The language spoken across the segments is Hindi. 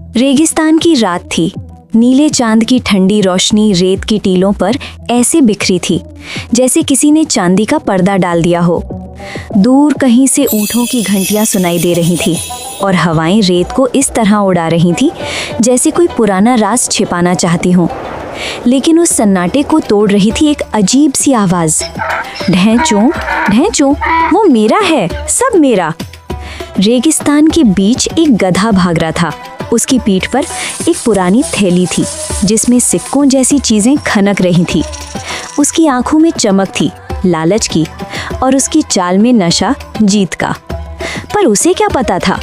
रेगिस्तान की रात थी। नीले चांद की ठंडी रोशनी रेत की टीलों पर ऐसे बिखरी थी जैसे किसी ने चांदी का पर्दा डाल दिया हो। दूर कहीं से ऊँटों की घंटियां सुनाई दे रही थी और हवाएं रेत को इस तरह उड़ा रही थी जैसे कोई पुराना राज छिपाना चाहती हों। लेकिन उस सन्नाटे को तोड़ रही थी एक अजीब सी आवाज, ढैंचों, वो मेरा है, सब मेरा। रेगिस्तान के बीच एक गधा भाग रहा था। उसकी पीठ पर एक पुरानी थैली थी जिसमें सिक्कों जैसी चीजें खनक रही थी। उसकी आंखों में चमक थी, लालच की, और उसकी चाल में नशा, जीत का। पर उसे क्या पता था,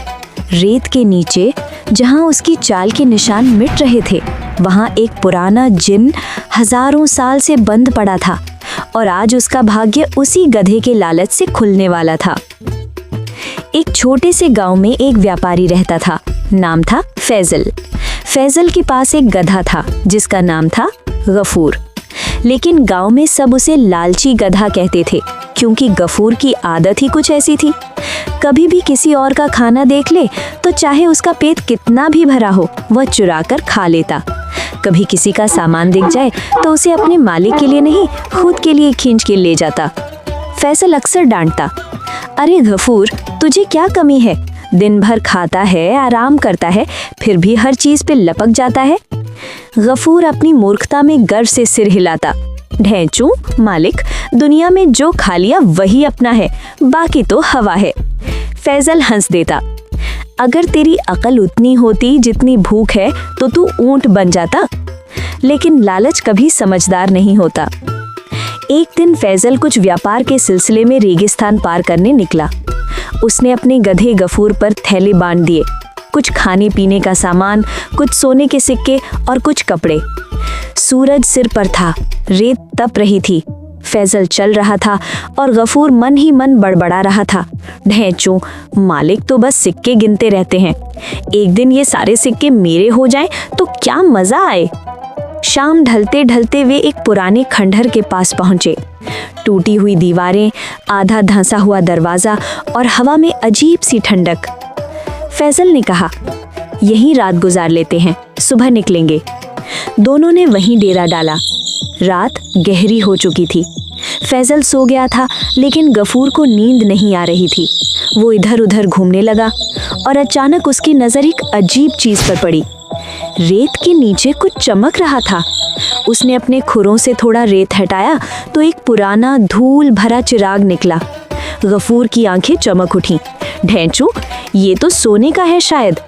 रेत के नीचे जहां उसकी चाल के निशान मिट रहे थे, वहां एक पुराना जिन हजारों साल से बंद पड़ा था और आज उसका भाग्य उसी गधे के लालच से खुलने वाला था। एक छोटे से गांव में एक व्यापारी रहता था। नाम था फैजल। फैजल के पास एक गधा था जिसका नाम था गफूर। लेकिन गांव में सब उसे लालची गधा कहते थे क्योंकि गफूर की आदत ही कुछ ऐसी थी। कभी भी किसी और का खाना देख ले तो चाहे उसका पेट कितना भी भरा हो, वह चुरा कर खा लेता। कभी किसी का सामान दिख जाए तो उसे अपने मालिक के लिए नहीं, खुद के लिए खींच के ले जाता। फैजल अक्सर डांटता, अरे गफूर, तुझे क्या कमी है? दिन भर खाता है, आराम करता है, फिर भी हर चीज पे लपक जाता है। गफूर अपनी मूर्खता में गर्व से सिर हिलाता, ढैंचू, मालिक, दुनिया में जो खा लिया वही अपना है, बाकी तो हवा है। फैजल हंस देता, अगर तेरी अकल उतनी होती जितनी भूख है तो तू ऊंट बन जाता। लेकिन लालच कभी समझदार नहीं होता। एक दिन फैजल कुछ व्यापार के सिलसिले में रेगिस्तान पार करने निकला। उसने अपने गधे गफूर पर थैले बांध दिए, कुछ खाने पीने का सामान, कुछ सोने के सिक्के और कुछ कपड़े। सूरज सिर पर था, रेत तप रही थी। फैजल चल रहा था और गफूर मन ही मन बड़बड़ा रहा था, ढैंचू, मालिक तो बस सिक्के गिनते रहते हैं, एक दिन ये सारे सिक्के मेरे हो जाएं तो क्या मजा आए। शाम ढलते ढलते वे एक पुराने खंडहर के पास पहुंचे। टूटी हुई दीवारें, आधा धंसा हुआ दरवाजा और हवा में अजीब सी ठंडक। फैजल ने कहा, यहीं रात गुजार लेते हैं, सुबह निकलेंगे। दोनों ने वहीं डेरा डाला। रात गहरी हो चुकी थी। फैजल सो गया था लेकिन गफूर को नींद नहीं आ रही थी। वो इधर उधर घूमने लगा और अचानक उसकी नजर एक अजीब चीज पर पड़ी। रेत के नीचे कुछ चमक रहा था। उसने अपने खुरों से थोड़ा रेत हटाया तो एक पुराना धूल भरा चिराग निकला। गफूर की आंखें चमक उठी, ढैंचू, ये तो सोने का है शायद,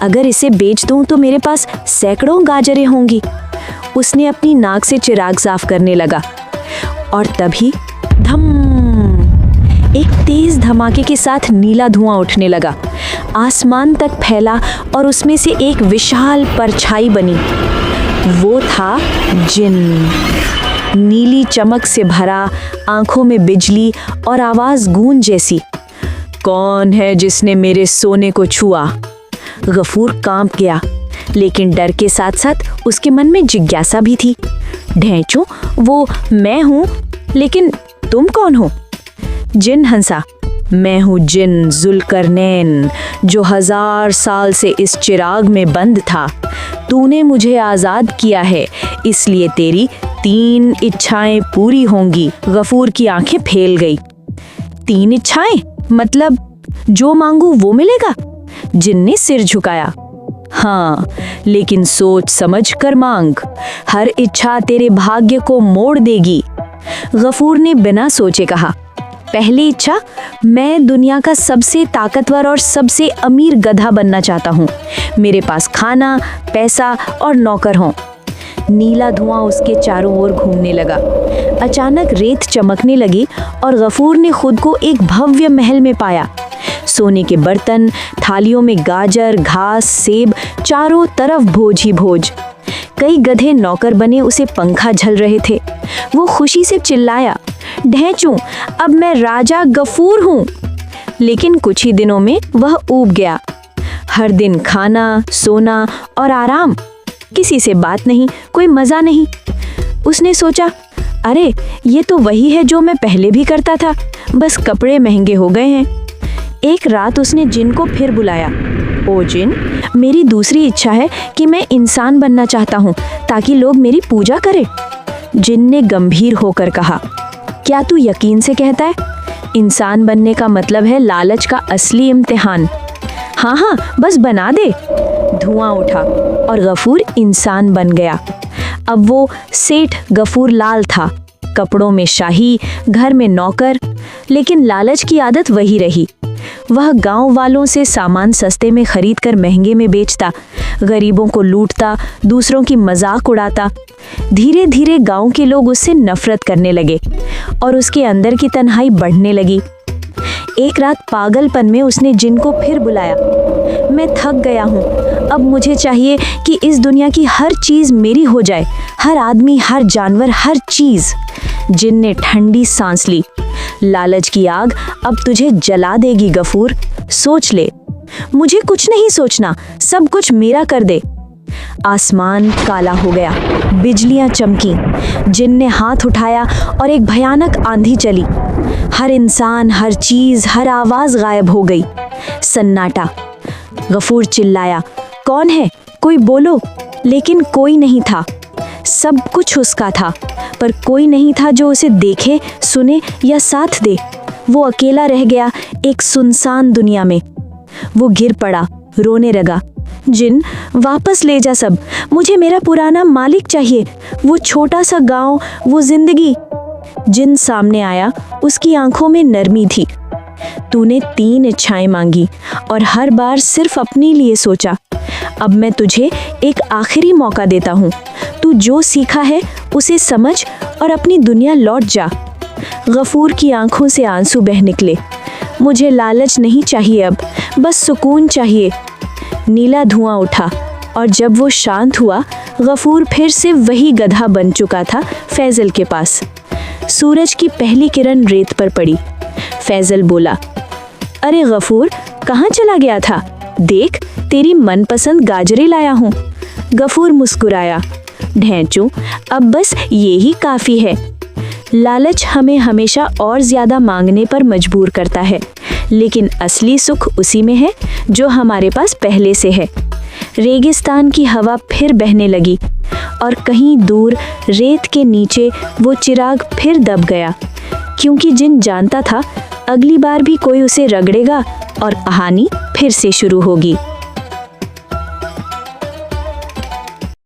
अगर इसे बेच दूं तो मेरे पास सैकड़ों गाजरें होंगी। उसने अपनी नाक से चिराग साफ करने लगा और तभी धम, एक तेज धमाके के साथ नीला धुआं उठने लगा, आसमान तक फैला और उसमें से एक विशाल परछाई बनी। वो था जिन। नीली चमक से भरा, आंखों में बिजली और आवाज गूंज जैसी। कौन है जिसने मेरे सोने को छुआ? गफूर कांप गया, लेकिन डर के साथ साथ उसके मन में जिज्ञासा भी थी। ढैंचू, वो मैं हूँ, लेकिन तुम कौन हो? जिन हंसा, मैं हूँ जिन जुल्करनैन, जो 1000 साल से इस चिराग में बंद था। तूने मुझे आजाद किया है, इसलिए तेरी 3 इच्छाएं पूरी होंगी। गफूर की आंखें फैल गई। 3 इच्छाएं? मतलब जो मांगू वो मिलेगा? जिन ने सिर झुकाया। हाँ, लेकिन सोच समझ कर मांग, हर इच्छा तेरे भाग्य को मोड़ देगी। गफूर ने बिना सोचे कहा, पहली इच्छा, मैं दुनिया का सबसे ताकतवर और सबसे अमीर गधा बनना चाहता हूँ। मेरे पास खाना, पैसा और नौकर हों। नीला धुआं उसके चारों ओर घूमने लगा। अचानक रेत चमकने लगी और गफूर ने खुद को एक भव्य महल में पाया। सोने के बर्तन, थालियों में गाजर, घास, सेब, चारों तरफ भोज ही भोज। कई गधे नौकर बने उसे पंखा झल रहे थे। वो खुशी से चिल्लाया, ढैंचू, अब मैं राजा गफूर हूँ। लेकिन कुछ ही दिनों में वह ऊब गया। हर दिन खाना, सोना और आराम, किसी से बात नहीं, कोई मजा नहीं। उसने सोचा, अरे ये तो वही है जो मैं पहले भी करता था, बस कपड़े महंगे हो गए हैं। एक रात उसने जिन को फिर बुलाया। ओ जिन, मेरी दूसरी इच्छा है कि मैं इंसान बनना चाहता हूँ ताकि लोग मेरी पूजा करें। जिन ने गंभीर होकर कहा, क्या तू यकीन से कहता है? इंसान बनने का मतलब है लालच का असली इम्तिहान। हाँ हाँ, बस बना दे। धुआं उठा और गफूर इंसान बन गया। अब वो सेठ गफूर लाल था, कपड़ों में शाही, घर में नौकर, लेकिन लालच की आदत वही रही। वह गांव वालों से सामान सस्ते में खरीदकर महंगे में बेचता, गरीबों को लूटता, दूसरों की मजाक उड़ाता। धीरे धीरे गांव के लोग उससे नफरत करने लगे और उसके अंदर की तन्हाई बढ़ने लगी। एक रात पागलपन में उसने जिन को फिर बुलाया। मैं थक गया हूँ, अब मुझे चाहिए कि इस दुनिया की हर चीज़ मेरी हो जाए, हर आदमी, हर जानवर, हर चीज़। जिन ने ठंडी सांस ली। लालच की आग अब तुझे जला देगी गफूर, सोच ले। मुझे कुछ नहीं सोचना, सब कुछ मेरा कर दे। आसमान काला हो गया, बिजलियां चमकी। जिन ने हाथ उठाया और एक भयानक आंधी चली। हर इंसान, हर चीज, हर आवाज गायब हो गई। सन्नाटा। गफूर चिल्लाया, कौन है? कोई बोलो। लेकिन कोई नहीं था। सब कुछ उसका था, पर कोई नहीं था जो उसे देखे, सुने या साथ दे। वो अकेला रह गया एक सुनसान दुनिया में। वो गिर पड़ा, रोने लगा। जिन, वापस ले जा सब, मुझे मेरा पुराना मालिक चाहिए, वो छोटा सा गांव, वो जिंदगी। जिन सामने आया, उसकी आंखों में नरमी थी। तूने 3 इच्छाएं मांगी और हर बार सिर्फ अपने लिए सोचा। अब मैं तुझे एक आखिरी मौका देता हूँ। तू जो सीखा है उसे समझ और अपनी दुनिया लौट जा। गफूर की आंखों से आंसू बह निकले। मुझे लालच नहीं चाहिए अब, बस सुकून चाहिए। नीला धुआं उठा और जब वो शांत हुआ, गफूर फिर से वही गधा बन चुका था फैजल के पास। सूरज की पहली किरण रेत पर पड़ी। फैजल बोला, अरे गफूर, कहाँ चला गया था? देख, तेरी मनपसंद गाजरें लाया हूँ। गफूर मुस्कुराया, ढेंचू, अब बस ये ही काफ़ी है। लालच हमें हमेशा और ज़्यादा मांगने पर मजबूर करता है, लेकिन असली सुख उसी में है जो हमारे पास पहले से है। रेगिस्तान की हवा फिर बहने लगी और कहीं दूर रेत के नीचे वो चिराग फिर दब गया, क्योंकि जिन जानता था अगली बार भी कोई उसे रगड़ेगा और कहानी फिर से शुरू होगी।